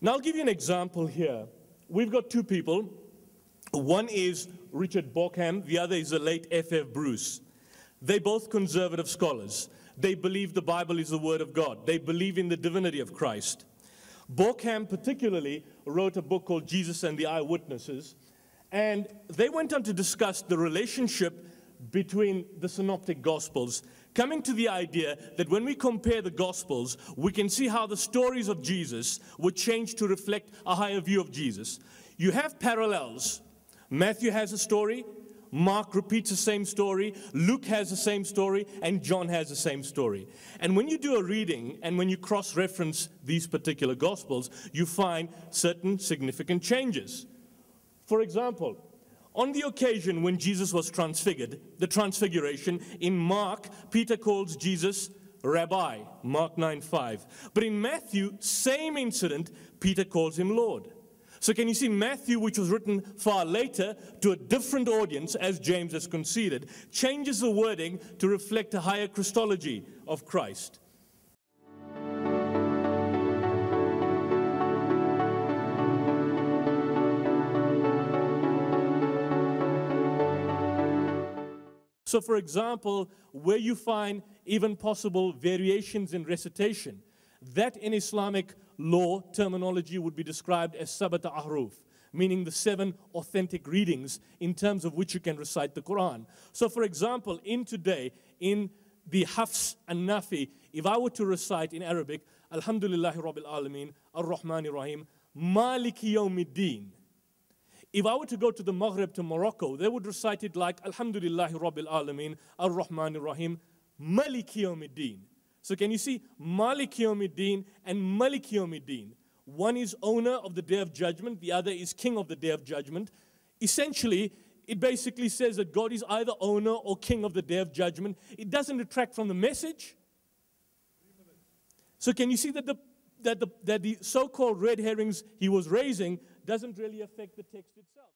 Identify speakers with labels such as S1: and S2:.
S1: Now I'll give you an example here. We've got two people. One is Richard Borkham, the other is the late F.F. Bruce. They're both conservative scholars. They believe the Bible is the Word of God. They believe in the divinity of Christ. Borkham particularly wrote a book called Jesus and the Eyewitnesses, and they went on to discuss the relationship between the synoptic Gospels, coming to the idea that when we compare the Gospels, we can see how the stories of Jesus would change to reflect a higher view of Jesus. You have parallels. Matthew has a story, Mark repeats the same story, Luke has the same story, and John has the same story. And when you do a reading, and when you cross-reference these particular Gospels, you find certain significant changes. For example, on the occasion when Jesus was transfigured, the transfiguration, in Mark, Peter calls Jesus Rabbi, Mark 9:5. But in Matthew, same incident, Peter calls him Lord. So can you see Matthew, which was written far later to a different audience, as James has conceded, changes the wording to reflect a higher Christology of Christ. So for example, where you find even possible variations in recitation, that in Islamic law terminology would be described as sabata ahruf, meaning the 7 authentic readings in terms of which you can recite the Qur'an. So for example, in the Hafs and Nafi, if I were to recite in Arabic, Alhamdulillahi Rabbil Alameen, Ar-Rahmani Rahim, Maliki Yawmiddin. If I were to go to the Maghrib, to Morocco, they would recite it like Alhamdulillahi Rabbil Alameen, Ar-Rahmani Rahim, Maliki Yawmiddin. So can you see Maliki Yawmiddin and Maliki Yawmiddin? One is owner of the Day of Judgment, the other is king of the Day of Judgment. Essentially, it basically says that God is either owner or king of the Day of Judgment. It doesn't detract from the message. So can you see that the so-called red herrings he was raising doesn't really affect the text itself?